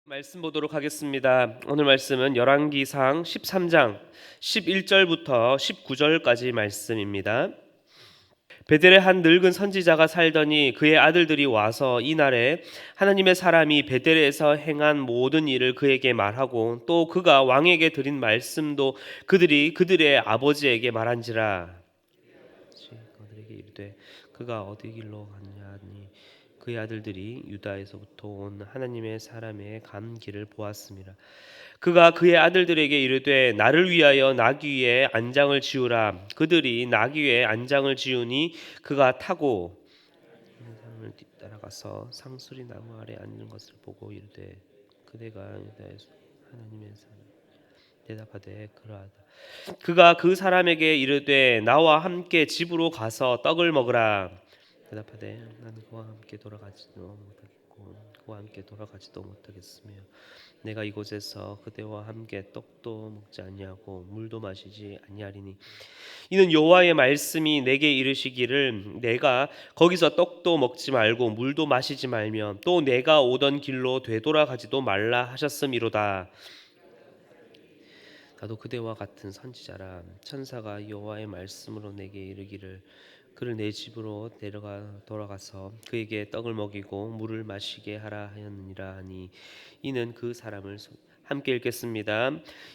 말씀 보도록 하겠습니다. 오늘 말씀은 열왕기상 13장 11절부터 19절까지 말씀입니다. 베델에 한 늙은 선지자가 살더니 그의 아들들이 와서 이날에 하나님의 사람이 베델에서 행한 모든 일을 그에게 말하고 또 그가 왕에게 드린 말씀도 그들이 그들의 아버지에게 말한지라. 그들에게 이르되 그가 어디 길로 갔냐니 그의 아들들이 유다에서부터 온 하나님의 사람의 감기를 보았습니다. 그가 그의 아들들에게 이르되 나를 위하여 나귀 위에 안장을 지으라. 그들이 나귀 위에 안장을 지으니 그가 타고 사람을 뒤따라가서 상수리 나무 아래 앉는 것을 보고 이르되 그대가 유다에서 하나님의 사람 대답하되 그러하다. 그가 그 사람에게 이르되 나와 함께 집으로 가서 떡을 먹으라. 대답하되 나는 그와 함께 돌아가지도 못하겠고 그와 함께 돌아가지도 못하겠으며 내가 이곳에서 그대와 함께 떡도 먹지 아니하고 물도 마시지 아니하리니 이는 여호와의 말씀이 내게 이르시기를 내가 거기서 떡도 먹지 말고 물도 마시지 말며 또 내가 오던 길로 되돌아가지도 말라 하셨음이로다. 나도 그대와 같은 선지자라. 천사가 여호와의 말씀으로 내게 이르기를 그를 내 집으로 돌아가서 그에게 떡을 먹이고 물을 마시게 하라 하였느니라 하니 이는 그 사람을 함께 읽겠습니다.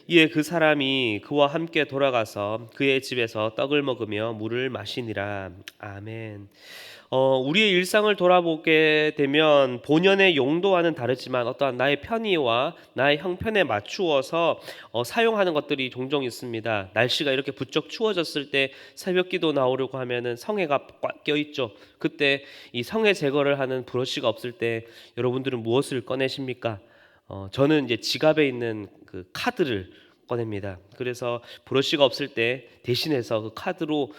이에 그 사람이 그와 함께 돌아가서 그의 집에서 떡을 먹으며 물을 마시니라. 아멘. 우리의 일상을 돌아보게 되면 본연의 용도와는 다르지만 어떠한 나의 편의와 나의 형편에 맞추어서 사용하는 것들이 종종 있습니다. 날씨가 이렇게 부쩍 추워졌을 때 새벽기도 나오려고 하면은 성에가 꽉 껴있죠. 그때 이 성에 제거를 하는 브러쉬가 없을 때 여러분들은 무엇을 꺼내십니까? 저는 이제 지갑에 있는 그 카드를 꺼냅니다. 그래서 브러쉬가 없을 때 대신해서 그 카드로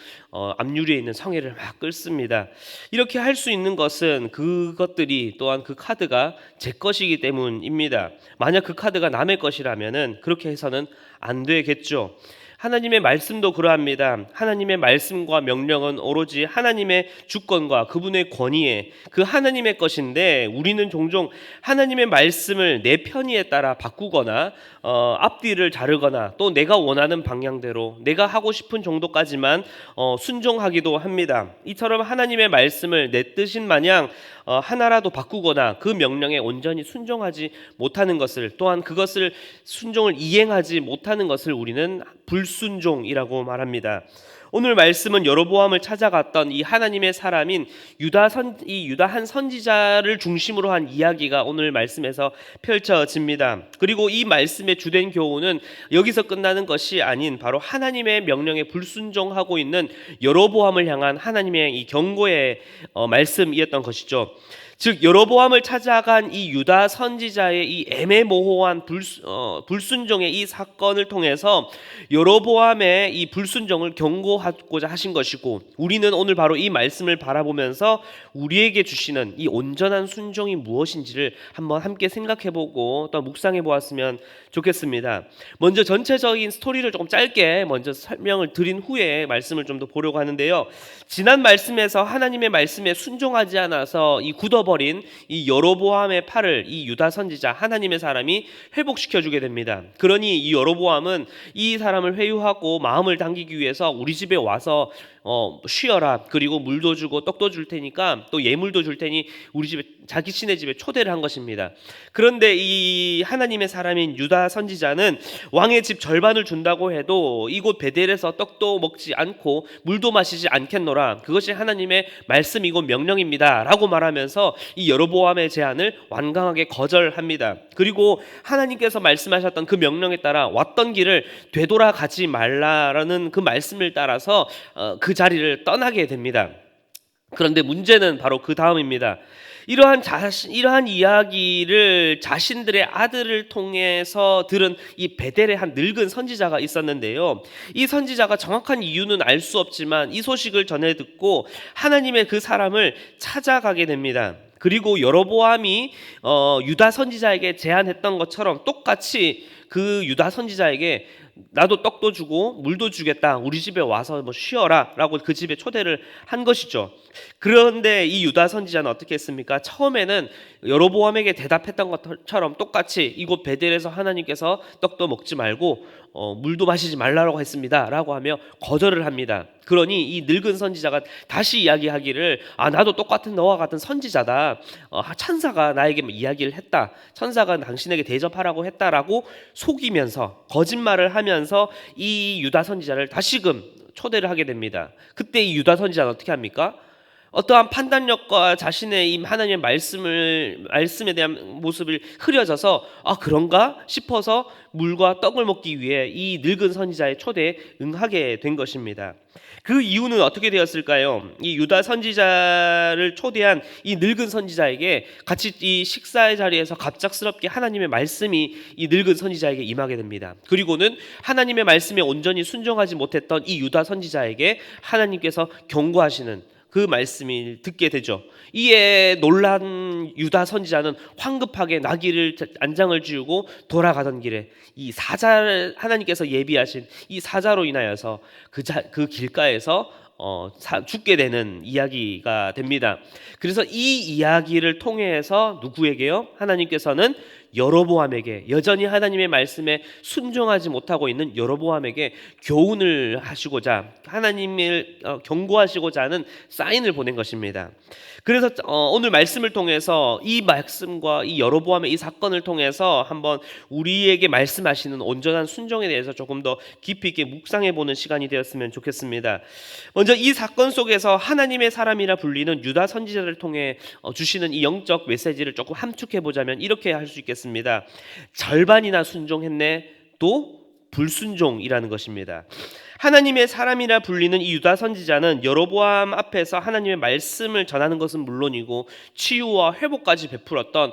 앞유리에 있는 성에를 막 긁습니다. 이렇게 할 수 있는 것은 그것들이 또한 그 카드가 제 것이기 때문입니다. 만약 그 카드가 남의 것이라면은 그렇게 해서는 안 되겠죠. 하나님의 말씀도 그러합니다. 하나님의 말씀과 명령은 오로지 하나님의 주권과 그분의 권위에 그 하나님의 것인데 우리는 종종 하나님의 말씀을 내 편의에 따라 바꾸거나 앞뒤를 자르거나 또 내가 원하는 방향대로 내가 하고 싶은 정도까지만 순종하기도 합니다. 이처럼 하나님의 말씀을 내 뜻인 마냥 하나라도 바꾸거나 그 명령에 온전히 순종하지 못하는 것을 또한 그것을 순종을 이행하지 못하는 것을 우리는 불순종이라고 말합니다. 오늘 말씀은 여로보암을 찾아갔던 이 하나님의 사람인 유다 한 선지자를 중심으로 한 이야기가 오늘 말씀에서 펼쳐집니다. 그리고 이 말씀의 주된 교훈은 여기서 끝나는 것이 아닌 바로 하나님의 명령에 불순종하고 있는 여로보암을 향한 하나님의 이 경고의 말씀이었던 것이죠. 즉 여로보암을 찾아간 이 유다 선지자의 이 애매모호한 불순종의 이 사건을 통해서 여로보암의 이 불순종을 경고하고자 하신 것이고 우리는 오늘 바로 이 말씀을 바라보면서 우리에게 주시는 이 온전한 순종이 무엇인지를 한번 함께 생각해보고 또 묵상해 보았으면 좋겠습니다. 먼저 전체적인 스토리를 조금 짧게 먼저 설명을 드린 후에 말씀을 좀 더 보려고 하는데요. 지난 말씀에서 하나님의 말씀에 순종하지 않아서 이 굳어버린 이 여로보암의 팔을 이 유다 선지자 하나님의 사람이 회복시켜주게 됩니다. 그러니 이 여로보암은 이 사람을 회유하고 마음을 당기기 위해서 우리 집에 와서 쉬어라. 그리고 물도 주고 떡도 줄 테니까 또 예물도 줄 테니 우리 집에 자기 친의 집에 초대를 한 것입니다. 그런데 이 하나님의 사람인 유다 선지자는 왕의 집 절반을 준다고 해도 이곳 베델에서 떡도 먹지 않고 물도 마시지 않겠노라. 그것이 하나님의 말씀이고 명령입니다. 라고 말하면서 이 여로보암의 제안을 완강하게 거절합니다. 그리고 하나님께서 말씀하셨던 그 명령에 따라 왔던 길을 되돌아가지 말라라는 그 말씀을 따라서 그 자리를 떠나게 됩니다. 그런데 문제는 바로 그 다음입니다. 이러한 이야기를 자신들의 아들을 통해서 들은 이 베델의 한 늙은 선지자가 있었는데요. 이 선지자가 정확한 이유는 알 수 없지만 이 소식을 전해 듣고 하나님의 그 사람을 찾아가게 됩니다. 그리고 여로보암이 유다 선지자에게 제안했던 것처럼 똑같이 그 유다 선지자에게 나도 떡도 주고 물도 주겠다. 우리 집에 와서 쉬어라 라고 그 집에 초대를 한 것이죠. 그런데 이 유다 선지자는 어떻게 했습니까? 처음에는 여로보암에게 대답했던 것처럼 똑같이 이곳 베델에서 하나님께서 떡도 먹지 말고 물도 마시지 말라고 했습니다 라고 하며 거절을 합니다. 그러니 이 늙은 선지자가 다시 이야기하기를 나도 똑같은 너와 같은 선지자다. 천사가 나에게 이야기를 했다. 천사가 당신에게 대접하라고 했다라고 속이면서 거짓말을 하면서 이 유다 선지자를 다시금 초대를 하게 됩니다. 그때 이 유다 선지자는 어떻게 합니까? 어떠한 판단력과 자신의 이 하나님의 말씀에 대한 모습을 흐려져서 그런가 싶어서 물과 떡을 먹기 위해 이 늙은 선지자의 초대에 응하게 된 것입니다. 그 이유는 어떻게 되었을까요? 이 유다 선지자를 초대한 이 늙은 선지자에게 같이 이 식사의 자리에서 갑작스럽게 하나님의 말씀이 이 늙은 선지자에게 임하게 됩니다. 그리고는 하나님의 말씀에 온전히 순종하지 못했던 이 유다 선지자에게 하나님께서 경고하시는 그 말씀을 듣게 되죠. 이에 놀란 유다 선지자는 황급하게 나귀를 안장을 지우고 돌아가던 길에 이 사자, 하나님께서 예비하신 이 사자로 인하여서 그 길가에서 죽게 되는 이야기가 됩니다. 그래서 이 이야기를 통해서 누구에게요? 하나님께서는 여로보암에게, 여전히 하나님의 말씀에 순종하지 못하고 있는 여로보암에게 교훈을 하시고자, 하나님을 경고하시고자 하는 사인을 보낸 것입니다. 그래서 오늘 말씀을 통해서 이 말씀과 이 여로보암의 이 사건을 통해서 한번 우리에게 말씀하시는 온전한 순종에 대해서 조금 더 깊이 있게 묵상해 보는 시간이 되었으면 좋겠습니다. 먼저 이 사건 속에서 하나님의 사람이라 불리는 유다 선지자를 통해 주시는 이 영적 메시지를 조금 함축해 보자면 이렇게 할 수 있겠습니다. 절반이나 순종했네, 또 불순종이라는 것입니다. 하나님의 사람이라 불리는 이 유다 선지자는 여로보암 앞에서 하나님의 말씀을 전하는 것은 물론이고 치유와 회복까지 베풀었던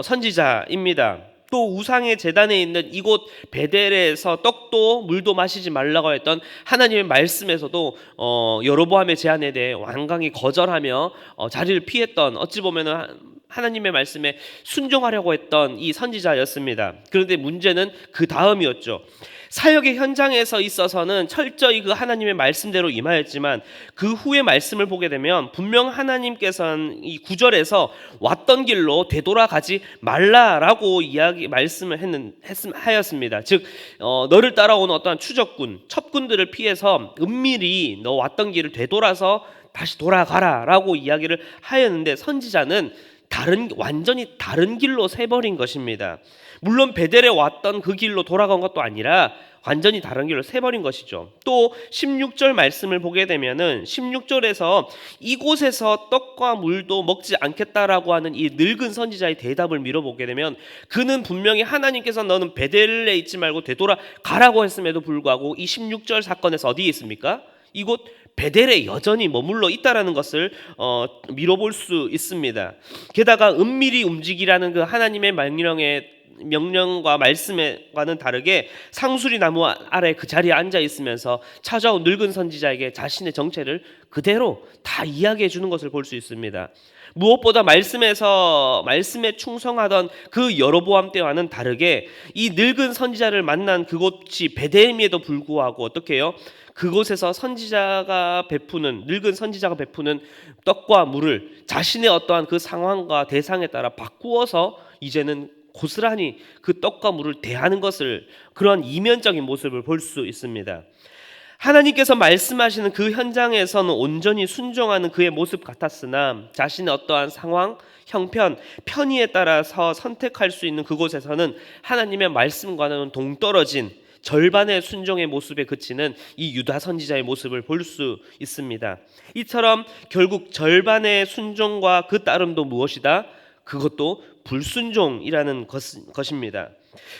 선지자입니다. 또 우상의 제단에 있는 이곳 베델에서 떡도 물도 마시지 말라고 했던 하나님의 말씀에서도 여로보암의 제안에 대해 완강히 거절하며 자리를 피했던, 어찌 보면은 하나님의 말씀에 순종하려고 했던 이 선지자였습니다. 그런데 문제는 그 다음이었죠. 사역의 현장에서 있어서는 철저히 그 하나님의 말씀대로 임하였지만 그 후의 말씀을 보게 되면 분명 하나님께서는 이 9절에서 왔던 길로 되돌아가지 말라라고 말씀을 하였습니다. 즉 너를 따라오는 어떠한 추적군, 첩군들을 피해서 은밀히 너 왔던 길을 되돌아서 다시 돌아가라라고 이야기를 하였는데 선지자는 완전히 다른 길로 새버린 것입니다. 물론 베델에 왔던 그 길로 돌아간 것도 아니라 완전히 다른 길로 새버린 것이죠. 또 16절 말씀을 보게 되면은 16절에서 이곳에서 떡과 물도 먹지 않겠다라고 하는 이 늙은 선지자의 대답을 미뤄보게 되면 그는 분명히 하나님께서 너는 베델에 있지 말고 되돌아가라고 했음에도 불구하고 이 16절 사건에서 어디에 있습니까? 이곳 베델에 여전히 머물러 있다라는 것을 미뤄볼 수 있습니다. 게다가 은밀히 움직이라는 그 하나님의 명령과 말씀과는 다르게 상수리 나무 아래 그 자리에 앉아 있으면서 찾아온 늙은 선지자에게 자신의 정체를 그대로 다 이야기해 주는 것을 볼 수 있습니다. 무엇보다 말씀에 충성하던 그 여로보암 때와는 다르게 이 늙은 선지자를 만난 그곳이 베델임에도 불구하고 어떻게 해요? 그곳에서 늙은 선지자가 베푸는 떡과 물을 자신의 어떠한 그 상황과 대상에 따라 바꾸어서 이제는 고스란히 그 떡과 물을 대하는 것을, 그런 이면적인 모습을 볼 수 있습니다. 하나님께서 말씀하시는 그 현장에서는 온전히 순종하는 그의 모습 같았으나 자신의 어떠한 상황, 형편, 편의에 따라서 선택할 수 있는 그곳에서는 하나님의 말씀과는 동떨어진 절반의 순종의 모습에 그치는 이 유다 선지자의 모습을 볼 수 있습니다. 이처럼 결국 절반의 순종과 그 따름도 무엇이다? 그것도 불순종이라는 것입니다.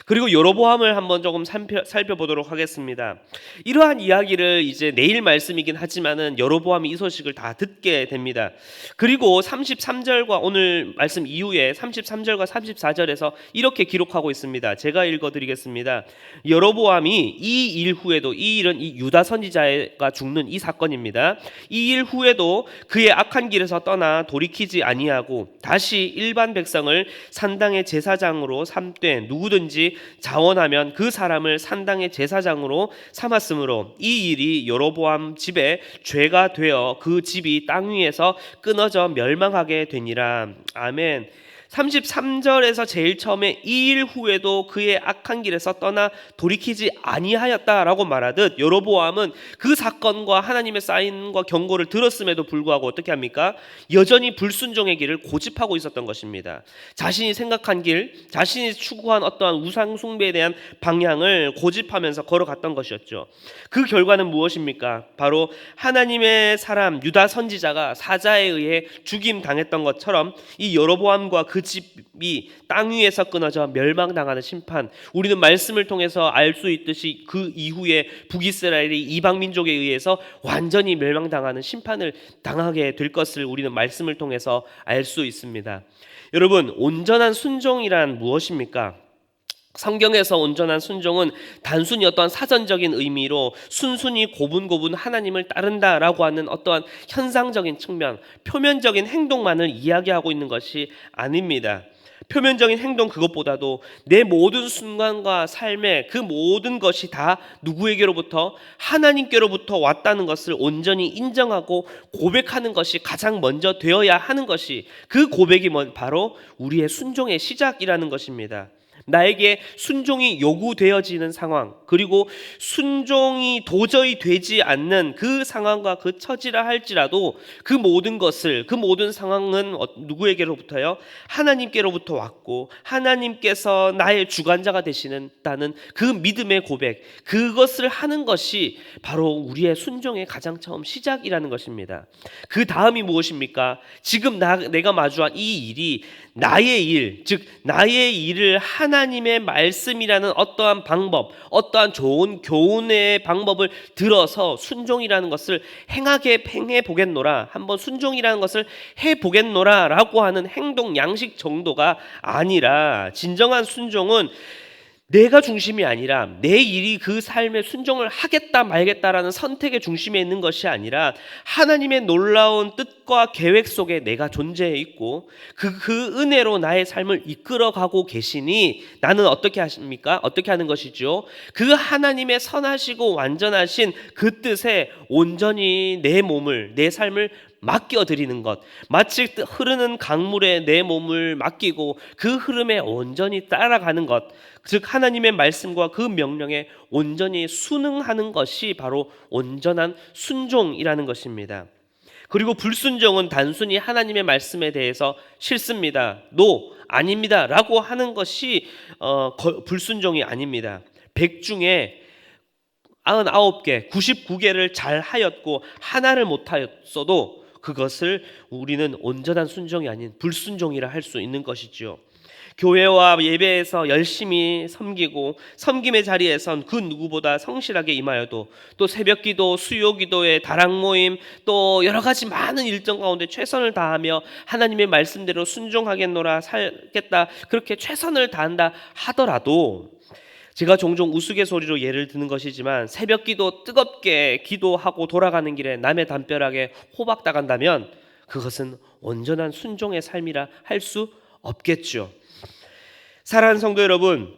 그리고 여로보암을 한번 조금 살펴보도록 하겠습니다. 이러한 이야기를 이제 내일 말씀이긴 하지만은 여로보암이 이 소식을 다 듣게 됩니다. 그리고 33절과 오늘 말씀 이후에 33절과 34절에서 이렇게 기록하고 있습니다. 제가 읽어드리겠습니다. 여로보암이 이 일 후에도, 이 일은 이 유다 선지자가 죽는 이 사건입니다. 이 일 후에도 그의 악한 길에서 떠나 돌이키지 아니하고 다시 일반 백성을 산당의 제사장으로 삼되 누구든지 자원하면 그 사람을 산당의 제사장으로 삼았으므로 이 일이 여로보암 집에 죄가 되어 그 집이 땅 위에서 끊어져 멸망하게 되니라. 아멘. 33절에서 제일 처음에 이 일 후에도 그의 악한 길에서 떠나 돌이키지 아니하였다라고 말하듯 여로보암은 그 사건과 하나님의 사인과 경고를 들었음에도 불구하고 어떻게 합니까? 여전히 불순종의 길을 고집하고 있었던 것입니다. 자신이 생각한 길, 자신이 추구한 어떠한 우상 숭배에 대한 방향을 고집하면서 걸어갔던 것이었죠. 그 결과는 무엇입니까? 바로 하나님의 사람 유다 선지자가 사자에 의해 죽임 당했던 것처럼 이 여로보암과 그 집이 땅 위에서 끊어져 멸망당하는 심판, 우리는 말씀을 통해서 알 수 있듯이 그 이후에 북이스라엘이 이방 민족에 의해서 완전히 멸망당하는 심판을 당하게 될 것을 우리는 말씀을 통해서 알 수 있습니다. 여러분, 온전한 순종이란 무엇입니까? 성경에서 온전한 순종은 단순히 어떠한 사전적인 의미로 순순히 고분고분 하나님을 따른다라고 하는 어떠한 현상적인 측면, 표면적인 행동만을 이야기하고 있는 것이 아닙니다. 표면적인 행동 그것보다도 내 모든 순간과 삶의 그 모든 것이 다 누구에게로부터? 하나님께로부터 왔다는 것을 온전히 인정하고 고백하는 것이 가장 먼저 되어야 하는 것이, 그 고백이 바로 우리의 순종의 시작이라는 것입니다. 나에게 순종이 요구되어지는 상황, 그리고 순종이 도저히 되지 않는 그 상황과 그 처지라 할지라도 그 모든 것을, 그 모든 상황은 누구에게로부터요? 하나님께로부터 왔고 하나님께서 나의 주관자가 되시는다는 그 믿음의 고백, 그것을 하는 것이 바로 우리의 순종의 가장 처음 시작이라는 것입니다. 그 다음이 무엇입니까? 지금 내가 마주한 이 일이 나의 일, 즉 나의 일을 하나님의 말씀이라는 어떠한 방법, 어떠한 좋은 교훈의 방법을 들어서 순종이라는 것을 행해 보겠노라, 한번 순종이라는 것을 해 보겠노라 라고 하는 행동 양식 정도가 아니라, 진정한 순종은 내가 중심이 아니라 내 일이 그 삶에 순종을 하겠다 말겠다라는 선택의 중심에 있는 것이 아니라 하나님의 놀라운 뜻과 계획 속에 내가 존재해 있고 그 은혜로 나의 삶을 이끌어가고 계시니 나는 어떻게 하십니까? 어떻게 하는 것이죠? 그 하나님의 선하시고 완전하신 그 뜻에 온전히 내 몸을, 내 삶을 맡겨드리는 것, 마치 흐르는 강물에 내 몸을 맡기고 그 흐름에 온전히 따라가는 것, 즉 하나님의 말씀과 그 명령에 온전히 순응하는 것이 바로 온전한 순종이라는 것입니다. 그리고 불순종은 단순히 하나님의 말씀에 대해서 싫습니다, 아닙니다 라고 하는 것이 불순종이 아닙니다. 100 중에 99개, 99개를 잘 하였고 하나를 못하였어도 그것을 우리는 온전한 순종이 아닌 불순종이라 할 수 있는 것이죠. 교회와 예배에서 열심히 섬기고 섬김의 자리에선 그 누구보다 성실하게 임하여도, 또 새벽기도, 수요기도의 다락 모임, 또 여러 가지 많은 일정 가운데 최선을 다하며 하나님의 말씀대로 순종하겠노라, 살겠다, 그렇게 최선을 다한다 하더라도, 제가 종종 우스갯소리로 예를 드는 것이지만 새벽기도 뜨겁게 기도하고 돌아가는 길에 남의 담벼락에 호박당한다면 그것은 온전한 순종의 삶이라 할 수 없겠죠. 사랑하는 성도 여러분,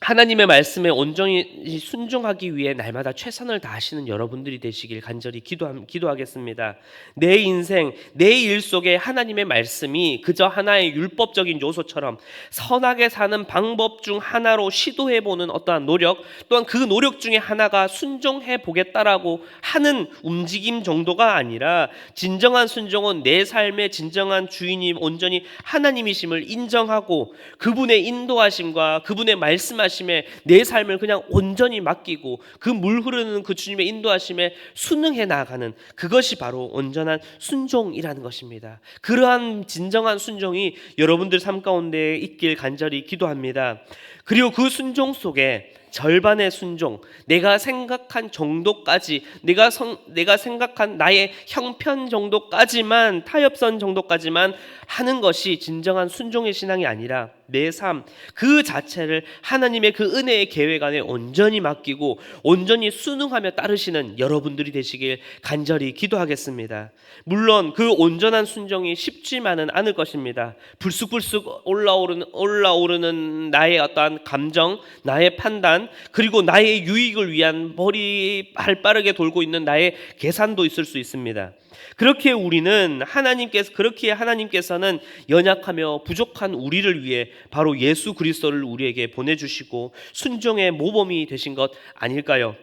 하나님의 말씀에 온전히 순종하기 위해 날마다 최선을 다하시는 여러분들이 되시길 간절히 기도하겠습니다. 내 인생, 내 일 속에 하나님의 말씀이 그저 하나의 율법적인 요소처럼 선하게 사는 방법 중 하나로 시도해보는 어떠한 노력, 또한 그 노력 중에 하나가 순종해 보겠다라고 하는 움직임 정도가 아니라, 진정한 순종은 내 삶의 진정한 주인이 온전히 하나님이심을 인정하고 그분의 인도하심과 그분의 말씀하심에 내 삶을 그냥 온전히 맡기고 그 물 흐르는 그 주님의 인도하심에 순응해 나아가는, 그것이 바로 온전한 순종이라는 것입니다. 그러한 진정한 순종이 여러분들 삶 가운데 있길 간절히 기도합니다. 그리고 그 순종 속에 절반의 순종, 내가 생각한 정도까지, 내가 생각한 나의 형편 정도까지만, 타협선 정도까지만 하는 것이 진정한 순종의 신앙이 아니라 내 삶 그 자체를 하나님의 그 은혜의 계획 안에 온전히 맡기고 온전히 순응하며 따르시는 여러분들이 되시길 간절히 기도하겠습니다. 물론 그 온전한 순종이 쉽지만은 않을 것입니다. 불쑥불쑥 올라오르는 나의 어떠한 감정, 나의 판단, 위한, 그리고 나의 유익을 위한 머리 발 빠르게 돌고 있는 나의 계산도 있을 수 있습니다. 그렇게 하나님께서는 연약하며 부족한 우리를 위해 바로 예수 그리스도를 우리에게 보내주시고 순종의 모범이 되신 것 아닐까요?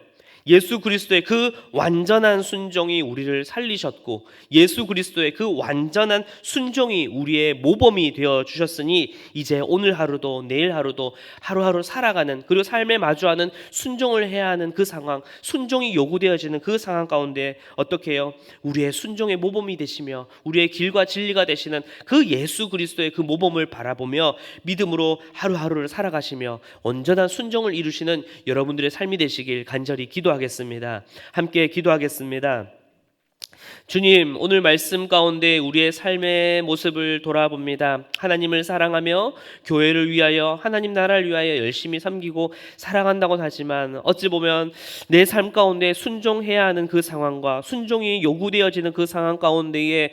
예수 그리스도의 그 완전한 순종이 우리를 살리셨고, 예수 그리스도의 그 완전한 순종이 우리의 모범이 되어 주셨으니, 이제 오늘 하루도 내일 하루도 하루하루 살아가는, 그리고 삶에 마주하는 순종을 해야 하는 그 상황, 순종이 요구되어지는 그 상황 가운데 어떻게 해요? 우리의 순종의 모범이 되시며 우리의 길과 진리가 되시는 그 예수 그리스도의 그 모범을 바라보며 믿음으로 하루하루를 살아가시며 온전한 순종을 이루시는 여러분들의 삶이 되시길 간절히 기도하겠습니다. 함께 기도하겠습니다. 주님, 오늘 말씀 가운데 우리의 삶의 모습을 돌아봅니다. 하나님을 사랑하며 교회를 위하여, 하나님 나라를 위하여 열심히 섬기고 사랑한다고 하지만, 어찌 보면 내 삶 가운데 순종해야 하는 그 상황과 순종이 요구되어지는 그 상황 가운데에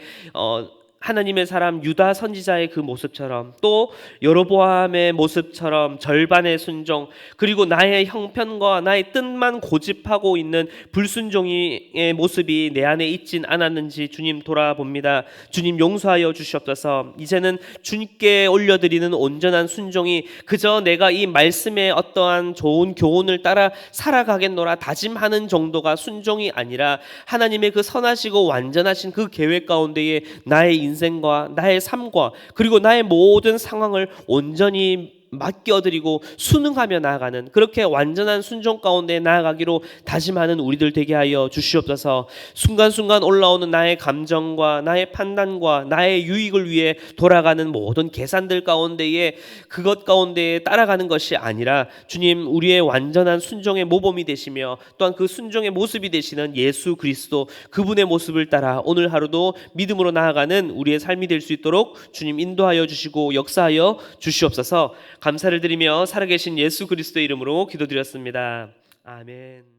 하나님의 사람 유다 선지자의 그 모습처럼, 또 여로보암의 모습처럼 절반의 순종, 그리고 나의 형편과 나의 뜻만 고집하고 있는 불순종의 모습이 내 안에 있진 않았는지 주님 돌아봅니다. 주님 용서하여 주시옵소서. 이제는 주님께 올려드리는 온전한 순종이 그저 내가 이 말씀의 어떠한 좋은 교훈을 따라 살아가겠노라 다짐하는 정도가 순종이 아니라, 하나님의 그 선하시고 완전하신 그 계획 가운데에 나의 인생과 나의 삶과 그리고 나의 모든 상황을 온전히 맡겨드리고 순응하며 나아가는, 그렇게 완전한 순종 가운데 나아가기로 다짐하는 우리들 되게 하여 주시옵소서. 순간순간 올라오는 나의 감정과 나의 판단과 나의 유익을 위해 돌아가는 모든 계산들 가운데에, 그것 가운데에 따라가는 것이 아니라, 주님 우리의 완전한 순종의 모범이 되시며 또한 그 순종의 모습이 되시는 예수 그리스도, 그분의 모습을 따라 오늘 하루도 믿음으로 나아가는 우리의 삶이 될 수 있도록 주님 인도하여 주시고 역사하여 주시옵소서. 감사를 드리며 살아계신 예수 그리스도의 이름으로 기도드렸습니다. 아멘.